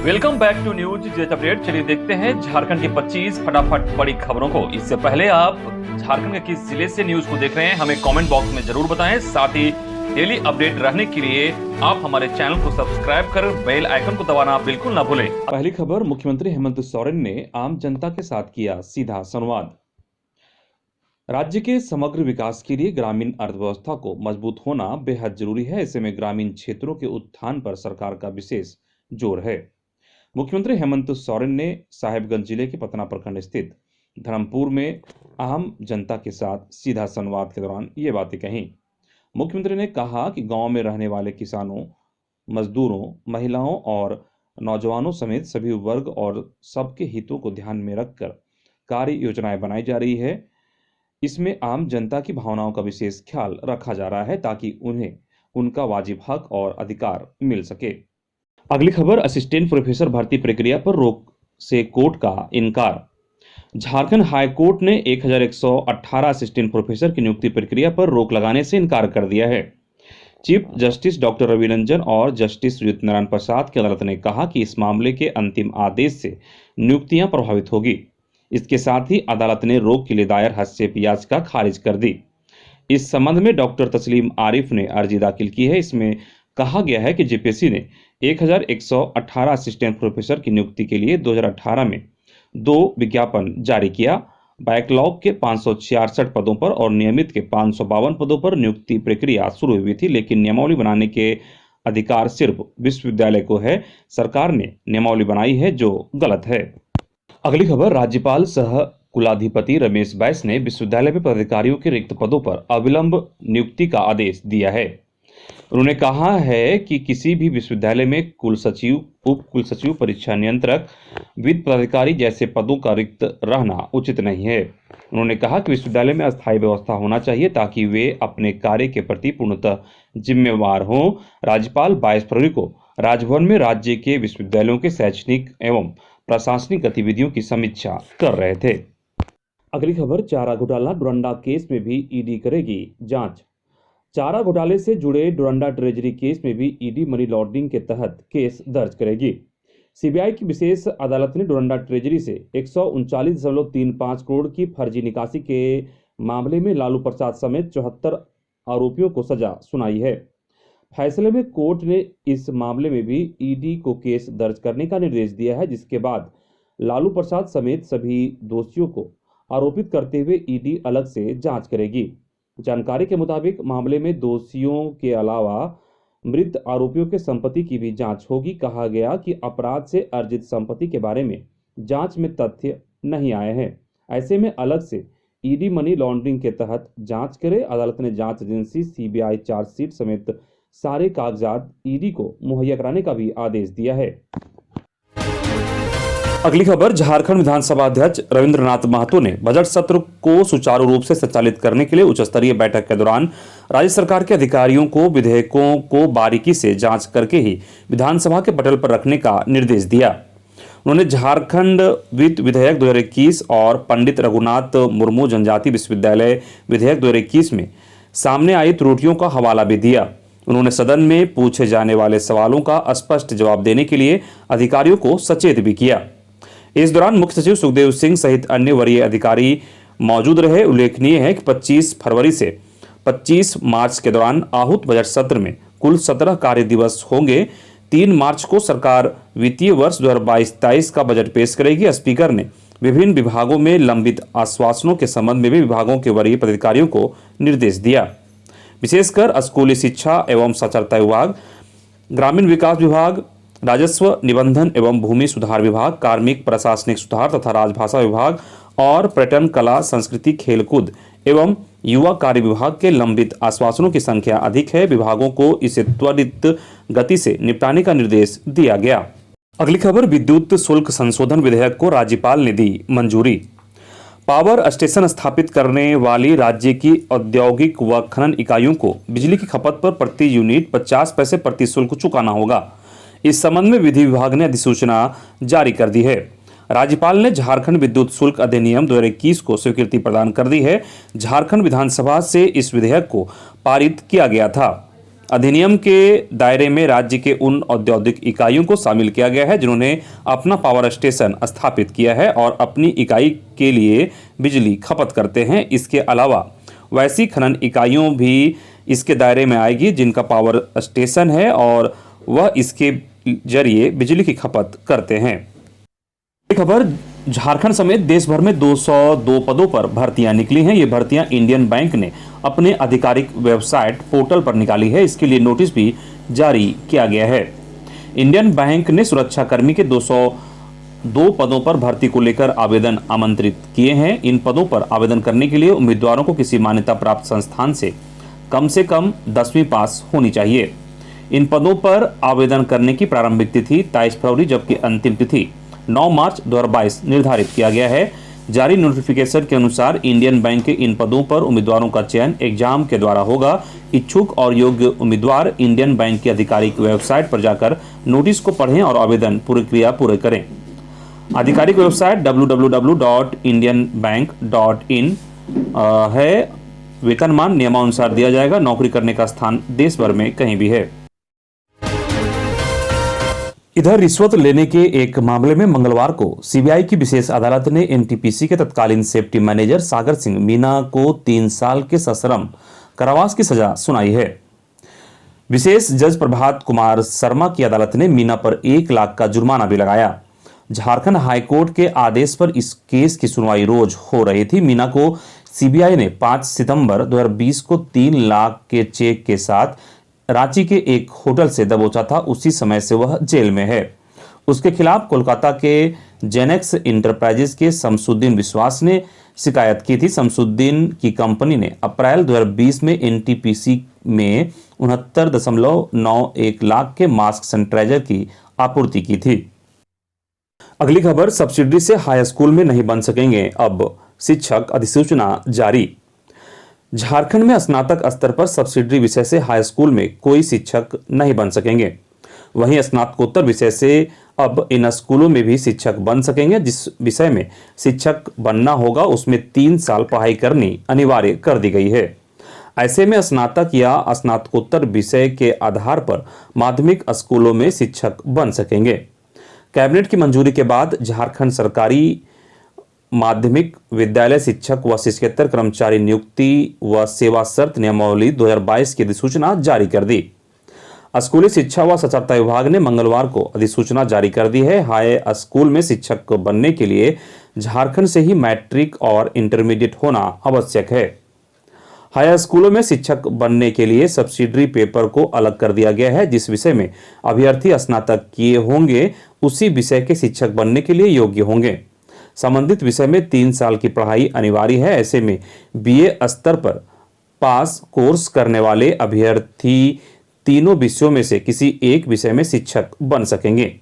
Welcome back to News Jet update. चलिए देखते हैं झारखंड की 25 फटाफट बड़ी खबरों को। इससे पहले आप झारखंड के किस जिले से न्यूज को देख रहे हैं हमें कमेंट बॉक्स में जरूर बताएं। साथ ही डेली अपडेट रहने के लिए आप हमारे चैनल को सब्सक्राइब कर बेल आइकन को दबाना बिल्कुल ना भूलें। पहली खबर, मुख्यमंत्री हेमंत सोरेन ने आम जनता के साथ किया सीधा संवाद। राज्य के समग्र विकास के लिए ग्रामीण अर्थव्यवस्था को मजबूत होना बेहद जरूरी है। ऐसे में ग्रामीण क्षेत्रों के उत्थान पर सरकार का विशेष जोर है। मुख्यमंत्री हेमंत सोरेन ने साहेबगंज जिले के पतना प्रखंड स्थित धर्मपुर में आम जनता के साथ सीधा संवाद के दौरान ये बातें कहीं। मुख्यमंत्री ने कहा कि गांव में रहने वाले किसानों, मजदूरों, महिलाओं और नौजवानों समेत सभी वर्ग और सबके हितों को ध्यान में रखकर कार्य योजनाएं बनाई जा रही है। इसमें आम जनता की भावनाओं का विशेष ख्याल रखा जा रहा है ताकि उन्हें उनका वाजिब हक और अधिकार मिल सके। अगली खबर, असिस्टेंट प्रोफेसर भर्ती प्रक्रिया पर रोक से कोर्ट का इनकार। झारखंड हाई कोर्ट ने 1118 असिस्टेंट प्रोफेसर की नियुक्ति प्रक्रिया पर रोक लगाने से इनकार कर दिया है। Chief justice doctor Ravi Ranjan और जस्टिस सुजीत नारायण प्रसाद की अदालत ने कहा कि इस मामले के अंतिम आदेश से नियुक्तियां प्रभावित होगी। इसके साथ ही अदालत ने रोक के लिए दायर हस्तक्षेप याचिका खारिज कर दी। इस संबंध में डॉक्टर तस्लीम आरिफ ने अर्जी दाखिल की है। इसमें कहा गया है कि जेपीएससी ने 1118 असिस्टेंट प्रोफेसर की नियुक्ति के लिए 2018 में 2 विज्ञापन जारी किया। बैकलॉग के 566 पदों पर और नियमित के 552 पदों पर नियुक्ति प्रक्रिया शुरू हुई थी, लेकिन नियमावली बनाने के अधिकार सिर्फ विश्वविद्यालय को है। सरकार ने नियमावली बनाई है जो गलत है। अगली खबर, राज्यपाल सह कुलाधिपति रमेश बैस ने विश्वविद्यालय में पदाधिकारियों के रिक्त पदों पर अविलंब नियुक्ति का आदेश दिया है। उन्होंने कहा है कि किसी भी विश्वविद्यालय में कुल सचिव, उप कुल सचिव, परीक्षा नियंत्रक, वित्त पदाधिकारी जैसे पदों का रिक्त रहना उचित नहीं है। उन्होंने कहा कि विश्वविद्यालय में अस्थायी व्यवस्था होना चाहिए ताकि वे अपने कार्य के प्रति पूर्णतः जिम्मेवार हों। राज्यपाल 22 फरवरी को राजभवन में राज्य के विश्वविद्यालयों के शैक्षणिक एवं प्रशासनिक गतिविधियों की समीक्षा कर रहे थे। अगली खबर, चारा घोटाला डोरंडा केस में भी ईडी करेगी जांच। चारा घोटाले से जुड़े डोरंडा ट्रेजरी केस में भी ईडी मनी लॉन्ड्रिंग के तहत केस दर्ज करेगी। सीबीआई की विशेष अदालत ने डोरंडा ट्रेजरी से 139.35 करोड़ की फर्जी निकासी के मामले में लालू प्रसाद समेत 74 आरोपियों को सजा सुनाई है। फैसले में कोर्ट ने इस मामले में भी ईडी को केस दर्ज करने का निर्देश दिया है, जिसके बाद लालू प्रसाद समेत सभी दोषियों को आरोपित करते हुए ईडी अलग से जांच करेगी। जानकारी के मुताबिक मामले में दोषियों के अलावा मृत आरोपियों के संपत्ति की भी जांच होगी। कहा गया कि अपराध से अर्जित संपत्ति के बारे में जांच में तथ्य नहीं आए हैं, ऐसे में अलग से ईडी मनी लॉन्ड्रिंग के तहत जांच करे। अदालत ने जांच एजेंसी सीबीआई चार्जशीट समेत सारे कागजात ईडी को मुहैया कराने का भी आदेश दिया है। अगली खबर, झारखंड विधानसभा अध्यक्ष रविंद्रनाथ महतो ने बजट सत्र को सुचारू रूप से संचालित करने के लिए उच्च स्तरीय बैठक के दौरान राज्य सरकार के अधिकारियों को विधेयकों को बारीकी से जांच करके ही विधानसभा के पटल पर रखने का निर्देश दिया। उन्होंने झारखंड वित्त विधेयक 2021 और पंडित रघुनाथ मुर्मू जनजाति विश्वविद्यालय विधेयक 2021 में सामने आई त्रुटियों का हवाला भी दिया। उन्होंने सदन में पूछे जाने वाले सवालों का स्पष्ट जवाब देने के लिए अधिकारियों को सचेत भी किया। इस दौरान मुख्य सचिव सुखदेव सिंह सहित अन्य वरीय अधिकारी मौजूद रहे। उल्लेखनीय है कि 25 फरवरी से 25 मार्च के दौरान आहूत बजट सत्र में कुल 17 कार्य दिवस होंगे। 3 मार्च को सरकार वित्तीय वर्ष 2022-23 का बजट पेश करेगी। स्पीकर ने विभिन्न विभागों में लंबित आश्वासनों के संबंध में भी विभागों के वरीय पदाधिकारियों को निर्देश दिया। विशेषकर स्कूली शिक्षा एवं साक्षरता विभाग, ग्रामीण विकास विभाग, राजस्व निबंधन एवं भूमि सुधार विभाग, कार्मिक प्रशासनिक सुधार तथा राजभाषा विभाग और पर्यटन, कला, संस्कृति, खेलकूद एवं युवा कार्य विभाग के लंबित आश्वासनों की संख्या अधिक है। विभागों को इसे त्वरित गति से निपटाने का निर्देश दिया गया। अगली खबर, विद्युत शुल्क संशोधन विधेयक को राज्यपाल ने दी मंजूरी। पावर स्टेशन स्थापित करने वाली राज्य की औद्योगिक व खनन इकाइयों को बिजली की खपत पर प्रति यूनिट 50 पैसे प्रति शुल्क चुकाना होगा। इस संबंध में विधि विभाग ने अधिसूचना जारी कर दी है। राज्यपाल ने झारखंड विद्युत शुल्क अधिनियम 2021 को स्वीकृति प्रदान कर दी है। झारखंड विधानसभा से इस विधेयक को पारित किया गया था। अधिनियम के दायरे में राज्य के उन औद्योगिक इकाइयों को शामिल किया गया है जिन्होंने अपना पावर स्टेशन स्थापित किया है और अपनी इकाई के लिए बिजली खपत करते हैं। इसके अलावा वैसी खनन इकाइयों भी इसके दायरे में आएगी जिनका पावर स्टेशन है और वह इसके जरिए बिजली की खपत करते हैं। एक खबर, झारखंड समेत देश भर में 202 पदों पर भर्तियां निकली हैं। ये भर्तियां इंडियन बैंक ने अपने आधिकारिक वेबसाइट पोर्टल पर निकाली है। इसके लिए नोटिस भी जारी किया गया है। इंडियन बैंक ने सुरक्षाकर्मी के 202 पदों पर भर्ती को लेकर आवेदन आमंत्रित किए हैं। इन पदों पर आवेदन करने के लिए उम्मीदवारों को किसी मान्यता प्राप्त संस्थान से कम 10वीं पास होनी चाहिए। इन पदों पर आवेदन करने की प्रारंभिक तिथि 23 फरवरी जबकि अंतिम तिथि 9 मार्च 2022 निर्धारित किया गया है। जारी नोटिफिकेशन के अनुसार इंडियन बैंक के इन पदों पर उम्मीदवारों का चयन एग्जाम के द्वारा होगा। इच्छुक और योग्य उम्मीदवार इंडियन बैंक की आधिकारिक वेबसाइट पर जाकर नोटिस को पढ़ें और आवेदन प्रक्रिया पूरी करें। आधिकारिक वेबसाइट www.indianbank.in है। वेतनमान नियमानुसार दिया जाएगा। नौकरी करने का स्थान देश भर में कहीं भी है। इधर रिश्वत लेने के एक मामले में मंगलवार को सीबीआई की विशेष अदालत ने एनटीपीसी के तत्कालीन सेफ्टी मैनेजर सागर सिंह मीना को 3 साल के सश्रम कारावास की सजा सुनाई है। विशेष जज प्रभात कुमार शर्मा की अदालत ने मीना पर 1 लाख का जुर्माना भी लगाया। झारखंड हाईकोर्ट के आदेश पर इस केस की सुनवाई रोज हो रही थी। मीना को सीबीआई ने 5 सितंबर 2020 को 3 लाख के चेक के साथ रांची के एक होटल से दबोचा था। उसी समय से वह जेल में है। उसके खिलाफ कोलकाता के जेनेक्स इंटरप्राइजेस के शमसुद्दीन विश्वास ने शिकायत की थी। शमसुद्दीन की कंपनी ने अप्रैल 2020 में एनटीपीसी में 69.91 लाख के मास्क सैनिटाइजर की आपूर्ति की थी। अगली खबर, सब्सिडी से हाई स्कूल में नहीं बन सकेंगे अब शिक्षक, अधिसूचना जारी। झारखंड में स्नातक स्तर पर सब्सिडरी विषय से हाई स्कूल में कोई शिक्षक नहीं बन सकेंगे। वहीं स्नातकोत्तर विषय से अब इन स्कूलों में भी शिक्षक बन सकेंगे। जिस विषय में शिक्षक बनना होगा उसमें 3 साल पढ़ाई करनी अनिवार्य कर दी गई है। ऐसे में स्नातक या स्नातकोत्तर विषय के आधार पर माध्यमिक स्कूलों में शिक्षक बन सकेंगे। कैबिनेट की मंजूरी के बाद झारखंड सरकारी माध्यमिक विद्यालय शिक्षक व शिक्षकेतर कर्मचारी नियुक्ति व सेवा शर्त नियमावली 2022 की अधिसूचना जारी कर दी। स्कूली शिक्षा व साक्षरता विभाग ने मंगलवार को अधिसूचना जारी कर दी है। हाई स्कूल में शिक्षक बनने के लिए झारखंड से ही मैट्रिक और इंटरमीडिएट होना आवश्यक है। हाई स्कूलों में शिक्षक बनने के लिए सब्सिडरी पेपर को अलग कर दिया गया है। जिस विषय में अभ्यर्थी स्नातक किए होंगे उसी विषय के शिक्षक बनने के लिए योग्य होंगे। संबंधित विषय में 3 साल की पढ़ाई अनिवार्य है। ऐसे में बीए स्तर पर पास कोर्स करने वाले अभ्यर्थी तीनों विषयों में से किसी एक विषय में शिक्षक बन सकेंगे।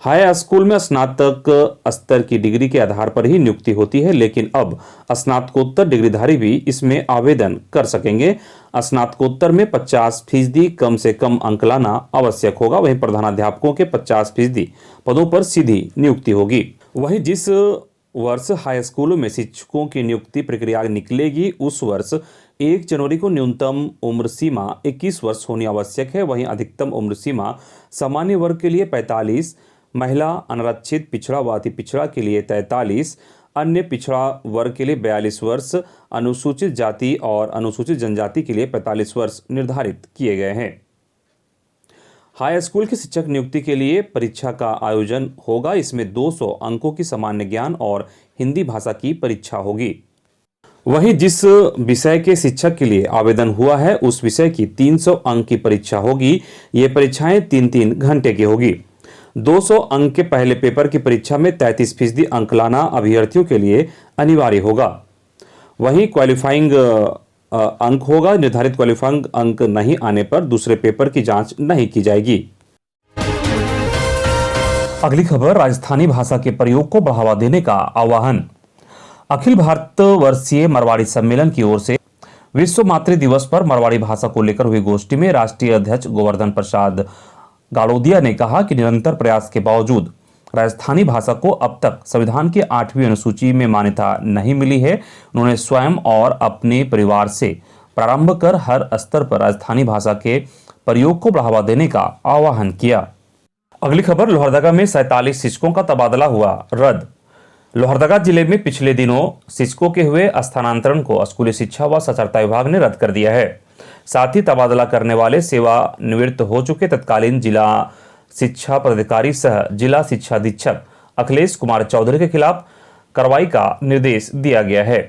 हाई स्कूल में स्नातक स्तर की डिग्री के आधार पर ही नियुक्ति होती है, लेकिन अब स्नातकोत्तर डिग्रीधारी भी इसमें आवेदन कर सकेंगे। स्नातकोत्तर में 50% कम से कम अंक लाना आवश्यक होगा। वहीं प्रधानाध्यापकों के 50% पदों पर सीधी नियुक्ति होगी। वहीं जिस वर्ष हाई स्कूलों में शिक्षकों की नियुक्ति प्रक्रिया निकलेगी उस वर्ष 1 जनवरी को न्यूनतम उम्र सीमा 21 वर्ष होनी आवश्यक है। वहीं अधिकतम उम्र सीमा सामान्य वर्ग के लिए 45, महिला, अनारक्षित, पिछड़ा व अति पिछड़ा के लिए 43, अन्य पिछड़ा वर्ग के लिए 42 वर्ष, अनुसूचित जाति और अनुसूचित जनजाति के लिए 45 वर्ष निर्धारित किए गए हैं। हाई स्कूल के शिक्षक नियुक्ति के लिए परीक्षा का आयोजन होगा। इसमें 200 अंकों की सामान्य ज्ञान और हिंदी भाषा की परीक्षा होगी। वहीं जिस विषय के शिक्षक के लिए आवेदन हुआ है उस विषय की 300 अंक की परीक्षा होगी। ये परीक्षाएं 3-3 घंटे की होगी। 200 अंक के पहले पेपर की परीक्षा में 33% अंक लाना अभ्यर्थियों के लिए अनिवार्य होगा। वहीं क्वालिफाइंग अंक होगा। निर्धारित क्वालिफाइंग अंक नहीं आने पर दूसरे पेपर की जांच नहीं की जाएगी। अगली खबर, राजस्थानी भाषा के प्रयोग को बढ़ावा देने का आह्वान। अखिल भारत वर्षीय मरवाड़ी सम्मेलन की ओर से विश्व मातृ दिवस पर मरवाड़ी भाषा को लेकर हुई गोष्ठी में राष्ट्रीय अध्यक्ष गोवर्धन प्रसाद गाड़ोदिया ने कहा कि निरंतर प्रयास के बावजूद राजस्थानी भाषा को अब तक संविधान की 8वीं अनुसूची में मान्यता नहीं मिली है। उन्होंने स्वयं और अपने परिवार से प्रारंभ कर हर स्तर पर राजस्थानी भाषा के प्रयोग को बढ़ावा देने का आह्वान किया। अगली खबर, लोहरदगा में 47 शिक्षकों का तबादला हुआ रद्द। लोहरदगा जिले में पिछले दिनों शिक्षकों के हुए स्थानांतरण को स्कूली शिक्षा व साक्षरता विभाग ने रद्द कर दिया है। साथ ही तबादला करने वाले सेवानिवृत्त हो चुके तत्कालीन जिला शिक्षा पदाधिकारी सह जिला शिक्षा अधीक्षक अखिलेश कुमार चौधरी के खिलाफ कार्रवाई का निर्देश दिया गया है।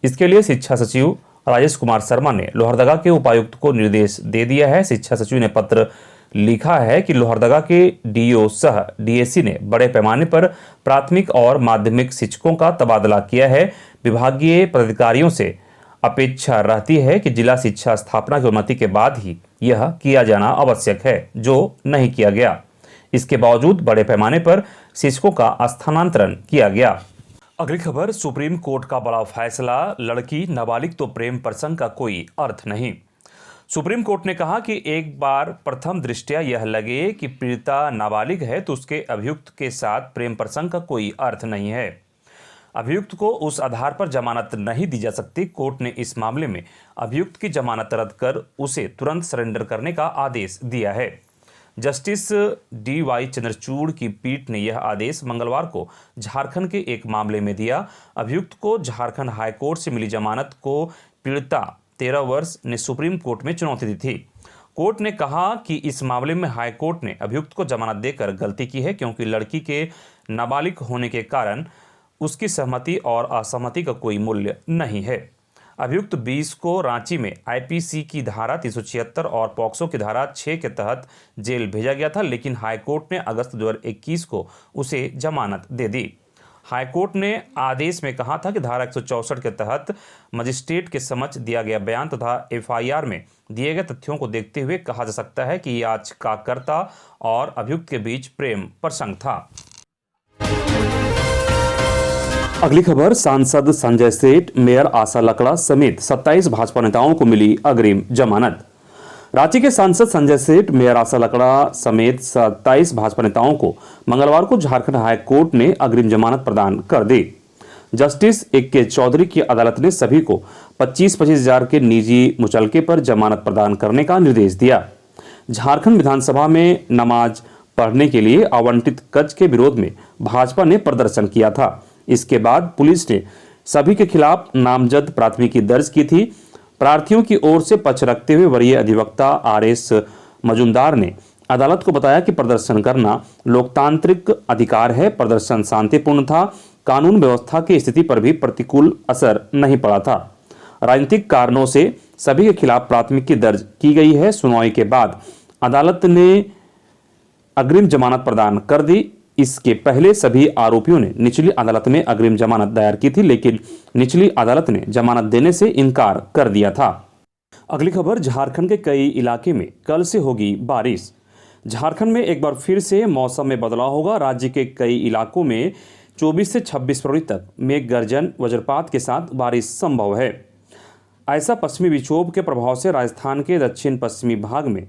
इसके लिए शिक्षा सचिव राजेश कुमार शर्मा ने लोहरदगा के उपायुक्त को निर्देश दे दिया है। शिक्षा सचिव ने पत्र लिखा है कि लोहरदगा के डीओ सह डीएससी ने बड़े पैमाने पर प्राथमिक और माध्यमिक शिक्षकों का तबादला किया है। विभागीय पदाधिकारियों से अपेक्षा रहती है कि जिला शिक्षा स्थापना की अनुमति के बाद ही यह किया जाना आवश्यक है, जो नहीं किया गया। इसके बावजूद बड़े पैमाने पर शिक्षकों का स्थानांतरण किया गया। अगली खबर, सुप्रीम कोर्ट का बड़ा फैसला, लड़की नाबालिग तो प्रेम प्रसंग का कोई अर्थ नहीं। सुप्रीम कोर्ट ने कहा कि एक बार प्रथम दृष्टया यह लगे कि पीड़िता नाबालिग है तो उसके अभियुक्त के साथ प्रेम प्रसंग का कोई अर्थ नहीं है। अभियुक्त को उस आधार पर जमानत नहीं दी जा सकती। कोर्ट ने इस मामले में अभियुक्त की जमानत रद्द कर उसे तुरंत सरेंडर करने का आदेश दिया है। Justice D.Y.. चंद्रचूड़ की पीठ ने यह आदेश मंगलवार को झारखंड के एक मामले में दिया। अभियुक्त को झारखंड हाईकोर्ट से मिली जमानत को पीड़िता 13 वर्ष ने सुप्रीम कोर्ट में चुनौती दी थी। कोर्ट ने कहा कि इस मामले में हाईकोर्ट ने अभियुक्त को जमानत देकर गलती की है, क्योंकि लड़की के नाबालिग होने के कारण उसकी सहमति और असहमति का कोई मूल्य नहीं है। अभियुक्त 20 को रांची में आईपीसी की धारा 376 और पॉक्सो की धारा 6 के तहत जेल भेजा गया था, लेकिन हाईकोर्ट ने अगस्त 2021 को उसे जमानत दे दी। हाईकोर्ट ने आदेश में कहा था कि धारा 164 के तहत मजिस्ट्रेट के समक्ष दिया गया बयान तथा एफआईआर में दिए गए तथ्यों को देखते हुए कहा जा सकता है कि याचिकाकर्ता और अभियुक्त के बीच प्रेम प्रसंग था। अगली खबर, सांसद संजय सेठ, मेयर आशा लकड़ा समेत 27 भाजपा नेताओं को मिली अग्रिम जमानत। रांची के सांसद संजय सेठ, मेयर आशा लकड़ा समेत 27 भाजपा नेताओं को मंगलवार को झारखंड हाई कोर्ट ने अग्रिम जमानत प्रदान कर दी। Justice A K. चौधरी की अदालत ने सभी को 25-25 हजार के निजी मुचलके पर जमानत प्रदान करने का निर्देश दिया। झारखंड विधानसभा में नमाज पढ़ने के लिए आवंटित कक्ष के विरोध में भाजपा ने प्रदर्शन किया था। इसके बाद पुलिस ने सभी के खिलाफ नामजद प्राथमिकी दर्ज की थी। प्रार्थियों की ओर से पक्ष रखते हुए वरीय अधिवक्ता आर.एस. मजुमदार ने अदालत को बताया कि प्रदर्शन करना लोकतांत्रिक अधिकार है। प्रदर्शन शांतिपूर्ण था। कानून व्यवस्था की स्थिति पर भी प्रतिकूल असर नहीं पड़ा था। राजनीतिक कारणों से सभी के खिलाफ प्राथमिकी दर्ज की गई है। सुनवाई के बाद अदालत ने अग्रिम जमानत प्रदान कर दी। इसके पहले सभी आरोपियों ने निचली अदालत में अग्रिम जमानत दायर की थी, लेकिन निचली अदालत ने जमानत देने से इनकार कर दिया था। अगली खबर, झारखंड के कई इलाके में कल से होगी बारिश। झारखंड में एक बार फिर से मौसम में बदलाव होगा। राज्य के कई इलाकों में 24 से 26 फरवरी तक मेघ गर्जन वज्रपात के साथ बारिश संभव है। ऐसा पश्चिमी विक्षोभ के प्रभाव से राजस्थान के दक्षिण पश्चिमी भाग में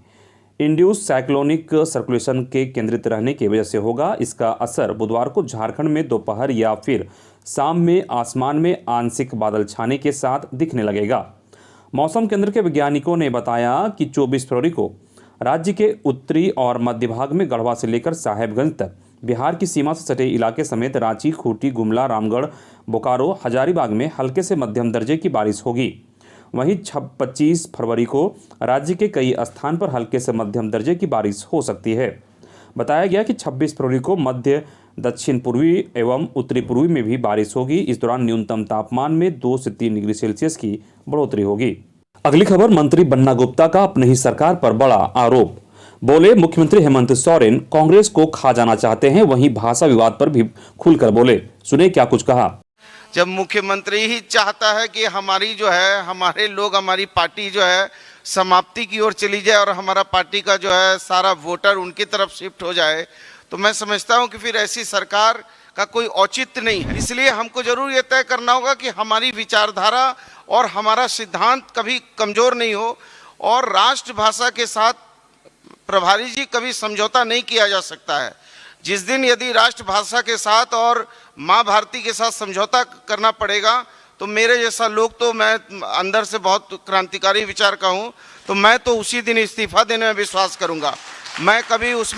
इंड्यूस साइक्लोनिक सर्कुलेशन के केंद्रित रहने की वजह से होगा। इसका असर बुधवार को झारखंड में दोपहर या फिर शाम में आसमान में आंशिक बादल छाने के साथ दिखने लगेगा। मौसम केंद्र के वैज्ञानिकों ने बताया कि 24 फरवरी को राज्य के उत्तरी और मध्य भाग में गढ़वा से लेकर साहेबगंज तक, बिहार की सीमा से सटे इलाके समेत रांची, खूंटी, गुमला, रामगढ़, बोकारो, हजारीबाग में हल्के से मध्यम दर्जे की बारिश होगी। वहीं 25 फरवरी को राज्य के कई स्थान पर हल्के से मध्यम दर्जे की बारिश हो सकती है। बताया गया कि 26 फरवरी को मध्य दक्षिण पूर्वी एवं उत्तरी पूर्वी में भी बारिश होगी। इस दौरान न्यूनतम तापमान में 2 से 3 डिग्री सेल्सियस की बढ़ोतरी होगी। अगली खबर, मंत्री बन्ना गुप्ता का अपनी ही सरकार पर बड़ा आरोप। बोले, मुख्यमंत्री हेमंत सोरेन कांग्रेस को खा जाना चाहते हैं। वहीं भाषा विवाद पर भी खुलकर बोले। सुने क्या कुछ कहा। जब मुख्यमंत्री ही चाहता है कि हमारी जो है, हमारे लोग, हमारी पार्टी जो है समाप्ति की ओर चली जाए और हमारा पार्टी का जो है सारा वोटर उनकी तरफ शिफ्ट हो जाए, तो मैं समझता हूं कि फिर ऐसी सरकार का कोई औचित्य नहीं है। इसलिए हमको जरूर ये तय करना होगा कि हमारी विचारधारा और हमारा सिद्धांत कभी कमजोर नहीं हो, और राष्ट्रभाषा के साथ प्रभारी जी कभी समझौता नहीं किया जा सकता है। जिस दिन यदि राष्ट्रभाषा के साथ और माँ भारती के साथ समझौता करना पड़ेगा, तो मेरे जैसा लोग तो मैं अंदर से बहुत क्रांतिकारी विचार का हूँ, तो मैं तो उसी दिन इस्तीफा देने में विश्वास करूँगा। मैं कभी उसमें